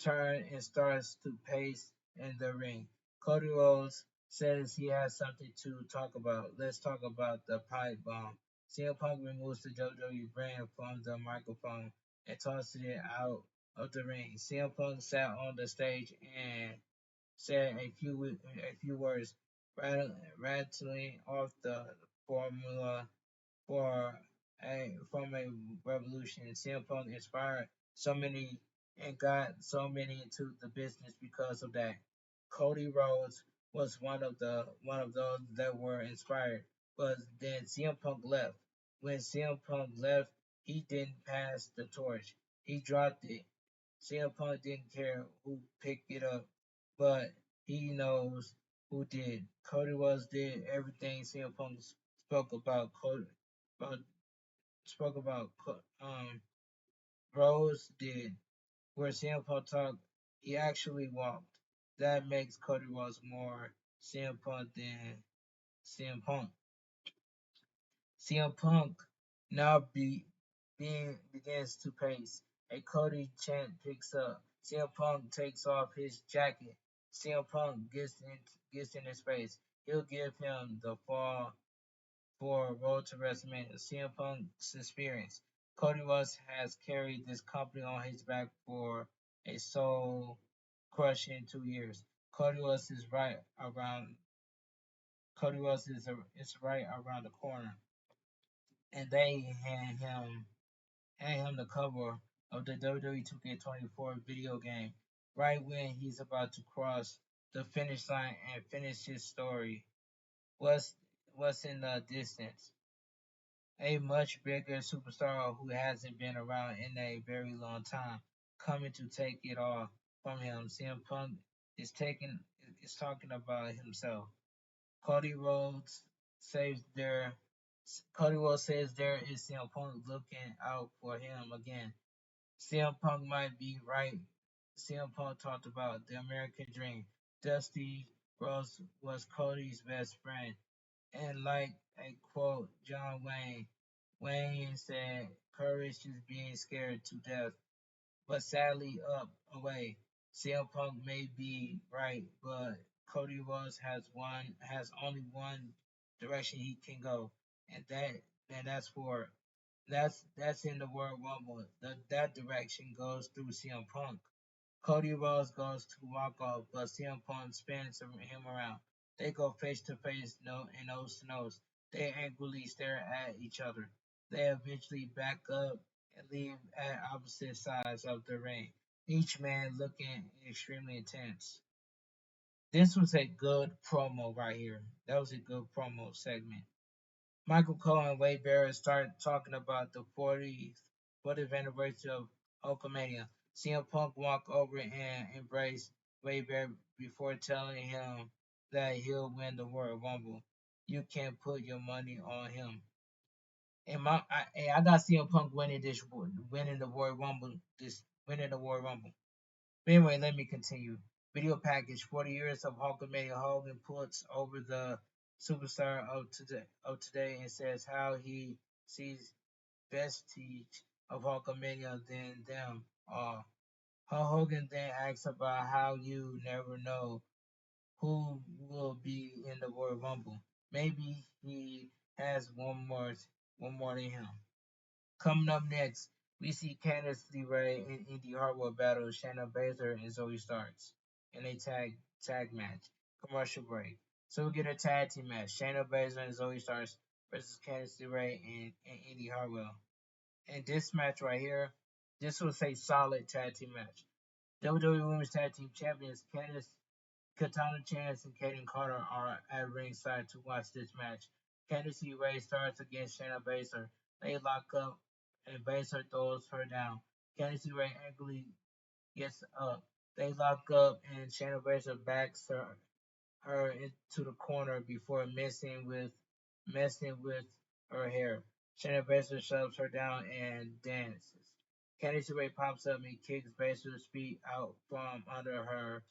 turns and starts to pace in the ring. Cody Rhodes says he has something to talk about. Let's talk about the pipe bomb. CM Punk removes the WWE brand from the microphone and tosses it out of the ring. CM Punk sat on the stage and said a few words, rattling off the formula for from a revolution. CM Punk inspired so many and got so many into the business because of that. Cody Rhodes was one of those that were inspired, but then CM Punk left. When CM Punk left, he didn't pass the torch. He dropped it. CM Punk didn't care who picked it up, but he knows who did. Cody Rhodes did everything CM Punk spoke about. About spoke about Rose did, where CM Punk talked, he actually walked. That makes Cody Rhodes more CM Punk than CM Punk. CM Punk now begins to pace. A Cody chant picks up. CM Punk takes off his jacket. CM Punk gets in his face. He'll give him the fall for Road to WrestleMania. CM Punk's experience. Cody Rhodes has carried this company on his back for a soul crushing 2 years. Cody Rhodes is right around. Cody Rhodes is right around the corner, and they hand him the cover of the WWE 2K24 video game right when he's about to cross the finish line and finish his story. What's what's in the distance? A much bigger superstar who hasn't been around in a very long time coming to take it all from him. CM Punk is taking is talking about himself. Cody Rhodes says there Cody Rhodes says there is CM Punk looking out for him again. CM Punk might be right. CM Punk talked about the American dream. Dusty Rhodes was Cody's best friend. And like a quote, John Wayne said, courage is being scared to death, but sadly up away. CM Punk may be right, but Cody Rhodes has only one direction he can go, and that's for that's in the World Rumble. That direction goes through CM Punk. Cody Rhodes goes to walk off, but CM Punk spins him around. They go face to face, and nose to nose. They angrily stare at each other. They eventually back up and leave at opposite sides of the ring, each man looking extremely intense. This was a good promo right here. That was a good promo segment. Michael Cole and Wade Barrett start talking about the 40th anniversary of Hulkamania. CM Punk walk over and embrace Wade Barrett before telling him that he'll win the Royal Rumble. You can put your money on him. I got CM Punk winning the Royal Rumble, this winning the Royal Rumble. But anyway, let me continue. Video package: 40 years of Hulkamania. Hogan puts over the superstar of today and says how he sees vestige of Hulkamania than them all. Hogan then asks about how you never know who will be in the Royal Rumble. Maybe he has one more than him. Coming up next, we see Candice LeRae and Indy Hartwell battle Shayna Baszler and Zoe Starks in a tag match. Commercial break. So we get a tag team match: Shayna Baszler and Zoe Starks versus Candice LeRae and Indy Hartwell. And this match right here, this was a solid tag team match. WWE Women's Tag Team Champions Candice Katana Chance and Kaden Carter are at ringside to watch this match. Candice LeRae starts against Shayna Baszler. They lock up and Baszler throws her down. Candice LeRae angrily gets up. They lock up and Shayna Baszler backs her into the corner before messing with her hair. Shayna Baszler shoves her down and dances. Candice LeRae pops up and kicks Baszler's feet out from under her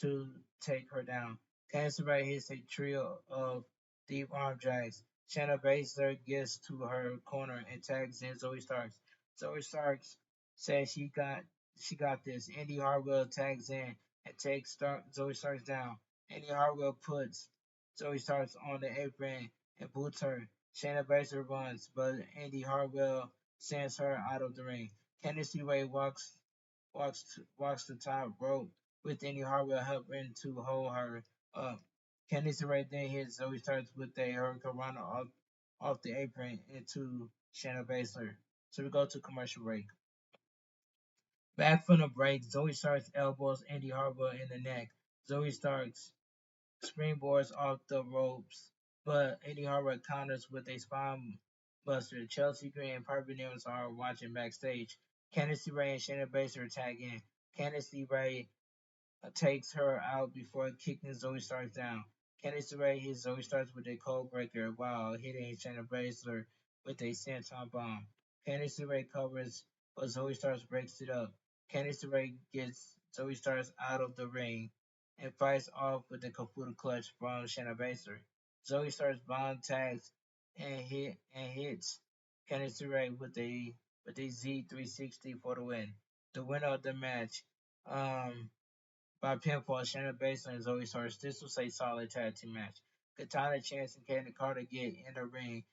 to take her down. Candice LeRae hits a trio of deep arm drags. Shayna Baszler gets to her corner and tags in Zoe Starks. Zoe Starks says she got this. Indy Hartwell tags in and takes Zoe Starks down. Indy Hartwell puts Zoe Starks on the apron and boots her. Shayna Baszler runs, but Indy Hartwell sends her out of the ring. Candice LeRae walks the top rope with Indy Hartwell helping to hold her up. Candice LeRae then hits Zoe Starks with a hurricanrana off the apron into Shayna Baszler. So we go to commercial break. Back from the break, Zoe Starks elbows Indy Hartwell in the neck. Zoe Starks springboards off the ropes, but Indy Hartwell counters with a spine buster. Chelsea Green and Piper Nichols are watching backstage. Candice LeRae and Shayna Baszler tag in. Candice LeRae takes her out before kicking Zoe Starks down. Candice LeRae hits Zoe Starks with a cold breaker while hitting Shayna Baszler with a senton bomb. Candice LeRae covers, but Zoe Starks breaks it up. Candice LeRae gets Zoe Starks out of the ring and fights off with a Kafuta clutch from Shayna Baszler. Zoe Starks bomb tags and hits Candice LeRae with a Z360 for the win. The winner of the match um, by pinfall. Shayna Baszler and Zoe Starks. This was a solid tag team match. Katana Chance and Kaden Carter get in the ring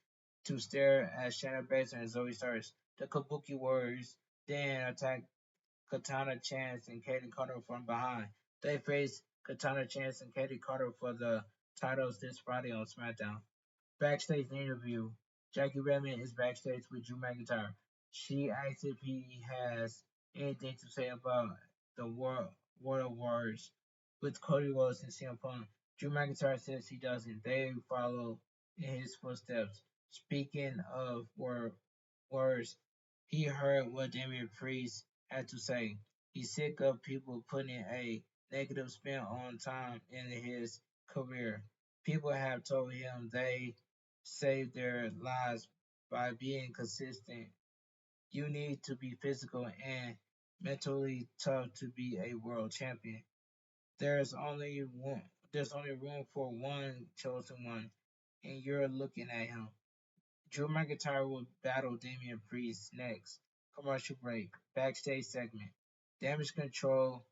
to stare at Shayna Baszler and Zoe Starks. The Kabuki Warriors then attack Katana Chance and Kaden Carter from behind. They face Katana Chance and Kaden Carter for the titles this Friday on SmackDown. Backstage interview. Jackie Redmond is backstage with Drew McIntyre. She asks if he has anything to say about the World Wars with Cody Rhodes and CM Punk. Drew McIntyre says he doesn't. They follow in his footsteps. Speaking of wars, he heard what Damian Priest had to say. He's sick of people putting a negative spin on time in his career. People have told him they saved their lives by being consistent. You need to be physical and mentally tough to be a world champion. There's only one. There's only room for one chosen one, and you're looking at him. Drew McIntyre will battle Damian Priest next. Commercial break. Backstage segment. Damage Control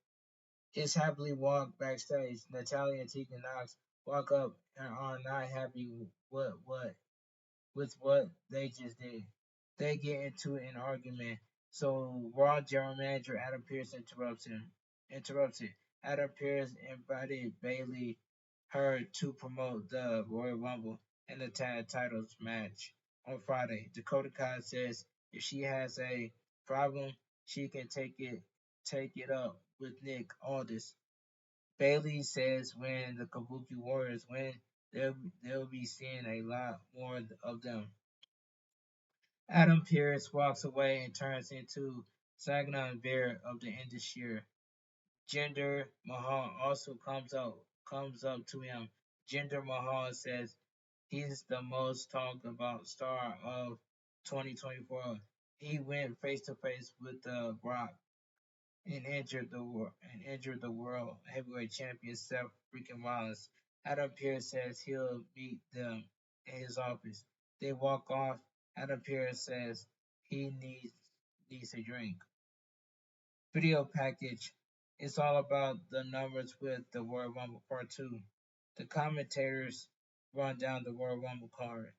is happily walked backstage. Natalia and Tegan Knox walk up and are not happy with what they just did. They get into an argument, so Raw General Manager Adam Pearce interrupts it. Adam Pearce invited Bayley her to promote the Royal Rumble and the tag titles match on Friday. Dakota Kai says if she has a problem, she can take it up with Nick Aldis. Bayley says when the Kabuki Warriors win, they'll be seeing a lot more of them. Adam Pearce walks away and turns into Saginaw Bear of the end this year. Jinder Mahal also comes up to him. Jinder Mahal says he's the most talked about star of 2024. He went face to face with the Rock and injured the world heavyweight champion Seth freaking Rollins. Adam Pearce says he'll meet them in his office. They walk off. Adam Pearce says he needs a drink. Video package. It's all about the numbers with the Royal Rumble Part 2. The commentators run down the Royal Rumble card.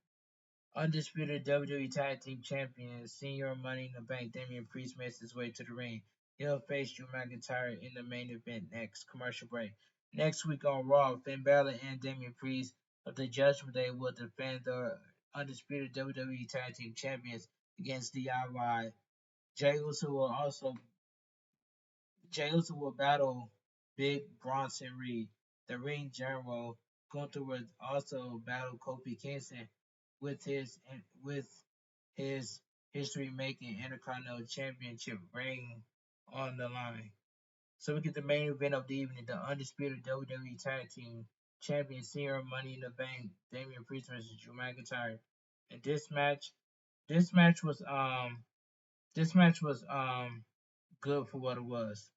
Undisputed WWE Tag Team Champion, Senior Money in the Bank, Damian Priest makes his way to the ring. He'll face Drew McIntyre in the main event next. Commercial break. Next week on Raw, Finn Balor and Damian Priest of the Judgment Day will defend the undisputed WWE Tag Team Champions against DIY. Jey Uso will also Jey Uso will battle Big Bronson Reed. The ring general Gunther will also battle Kofi Kingston with his history-making Intercontinental Championship ring on the line. So we get the main event of the evening: the undisputed WWE Tag Team Champion Senior Money in the Bank, Damian Priest versus Drew McIntyre. And this match was good for what it was.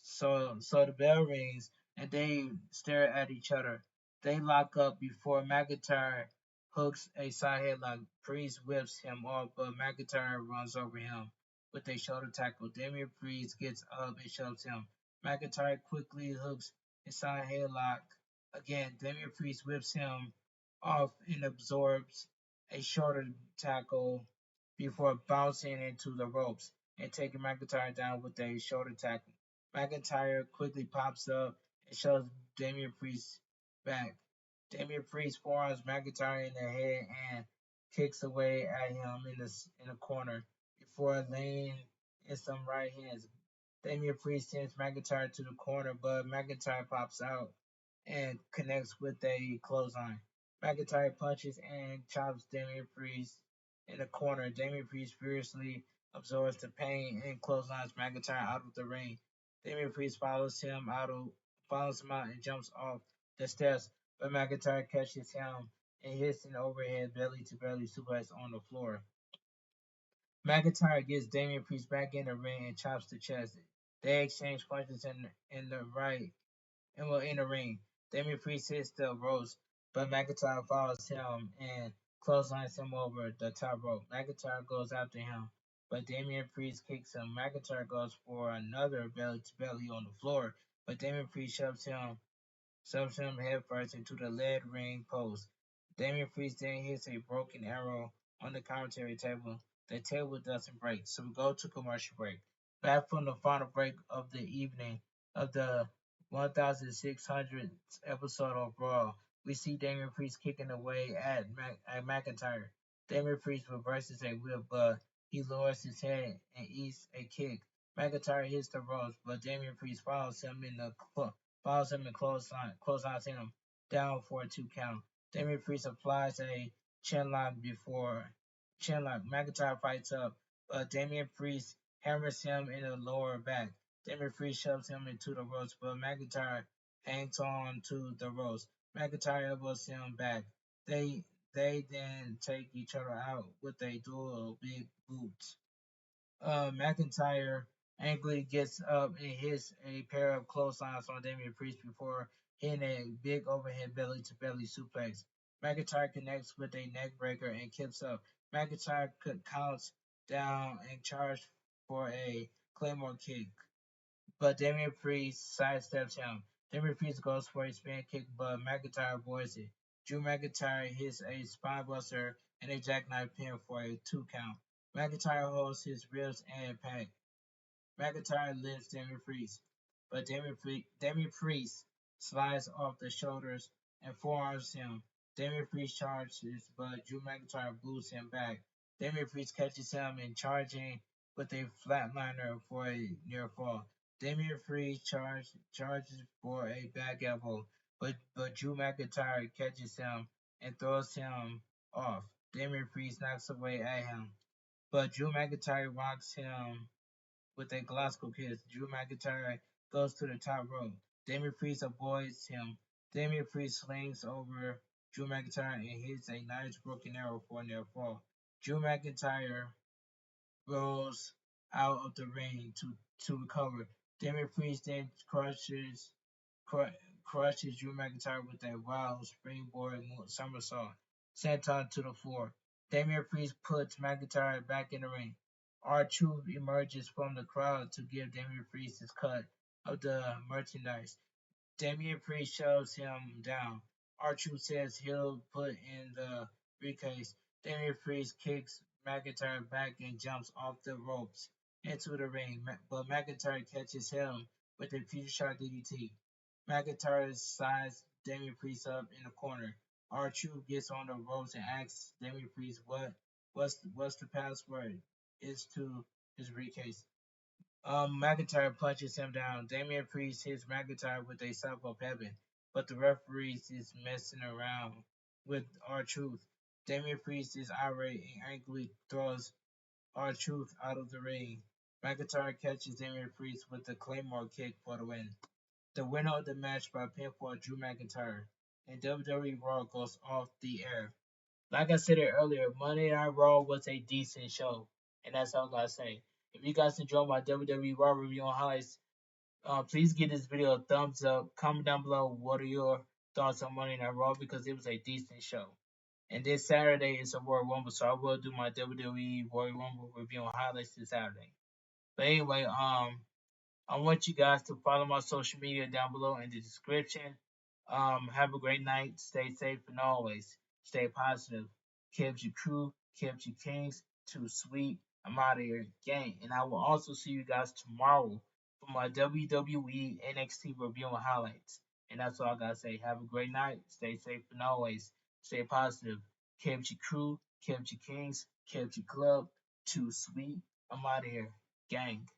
So the bell rings and they stare at each other. They lock up before McIntyre hooks a side headlock. Priest whips him off, but McIntyre runs over him with a shoulder tackle. Damian Priest gets up and shoves him. McIntyre quickly hooks a side headlock again. Damian Priest whips him off and absorbs a shoulder tackle before bouncing into the ropes and taking McIntyre down with a shoulder tackle. McIntyre quickly pops up and shoves Damian Priest back. Damian Priest forearms McIntyre in the head and kicks away at him in the corner before laying in some right hands. Damian Priest sends McIntyre to the corner, but McIntyre pops out and connects with a clothesline. McIntyre punches and chops Damian Priest in the corner. Damian Priest furiously absorbs the pain and clotheslines McIntyre out of the ring. Damian Priest follows him out and jumps off the steps, but McIntyre catches him and hits an overhead belly to belly suplex on the floor. McIntyre gets Damian Priest back in the ring and chops the chest. They exchange punches in the ring. Damian Priest hits the ropes, but McIntyre follows him and clotheslines him over the top rope. McIntyre goes after him, but Damian Priest kicks him. McIntyre goes for another belly to belly on the floor, but Damian Priest shoves him headfirst into the lead ring post. Damian Priest then hits a broken arrow on the commentary table. The table doesn't break, so we go to commercial break. Back from the final break of the evening of the 1600th episode of Raw, we see Damian Priest kicking away at McIntyre. Damian Priest reverses a whip, but he lowers his head and eats a kick. McIntyre hits the ropes, but Damian Priest follows him and clotheslines him down for a 2 count. Damian Priest applies a chinlock. McIntyre fights up, but Damian Priest hammers him in the lower back. Damian Priest shoves him into the ropes, but McIntyre hangs on to the ropes. McIntyre elbows him back. They they then take each other out with a duel of big boots. McIntyre angrily gets up and hits a pair of clotheslines on Damian Priest before hitting a big overhead belly to belly suplex. McIntyre connects with a neck breaker and kicks up. McIntyre counts down and charges for a Claymore kick, but Damian Priest sidesteps him. Damian Priest goes for a spin kick, but McIntyre avoids it. Drew McIntyre hits a spinebuster and a jackknife pin for a 2 count. McIntyre holds his ribs and pack. McIntyre lifts Damian Priest, but Damian Priest slides off the shoulders and forearms him. Damian Priest charges, but Drew McIntyre boosts him back. Damian Priest catches him and charging with a flatliner for a near fall. Damian Priest charges for a back elbow, but Drew McIntyre catches him and throws him off. Damian Priest knocks away at him, but Drew McIntyre rocks him with a Glasgow kiss. Drew McIntyre goes to the top rope. Damian Priest avoids him. Damian Priest slings over Drew McIntyre and hits a nice broken arrow for a near fall. Drew McIntyre rolls out of the ring to recover. Damian Priest then crushes Drew McIntyre with a wild springboard somersault, senton to the floor. Damian Priest puts McIntyre back in the ring. R-Truth emerges from the crowd to give Damian Priest his cut of the merchandise. Damian Priest shoves him down. R-Truth says he'll put in the briefcase. Damian Priest kicks McIntyre back and jumps off the ropes into the ring, but McIntyre catches him with a future shot DDT. McIntyre sizes Damian Priest up in the corner. R-Truth gets on the ropes and asks Damian Priest what's the password is to his briefcase. McIntyre punches him down. Damian Priest hits McIntyre with a South of Heaven, but the referee is messing around with R-Truth. Damian Priest is irate and angrily throws R-Truth out of the ring. McIntyre catches Damian Priest with the Claymore kick for the win. The winner of the match by pinfall, Drew McIntyre, and WWE Raw goes off the air. Like I said it earlier, Monday Night Raw was a decent show, and that's all I gotta say. If you guys enjoyed my WWE Raw review on highlights, please give this video a thumbs up. Comment down below what are your thoughts on Monday Night Raw because it was a decent show. And this Saturday is a Royal Rumble, so I will do my WWE Royal Rumble review on highlights this Saturday. But anyway, I want you guys to follow my social media down below in the description. Have a great night. Stay safe and always stay positive. Keep your crew, keep your kings. Too sweet. I'm out of here. Gang. And I will also see you guys tomorrow for my WWE NXT review and highlights. And that's all I gotta say. Have a great night. Stay safe and always stay positive. Keep your crew, keep your kings, keep your club. Too sweet. I'm out of here. Gang.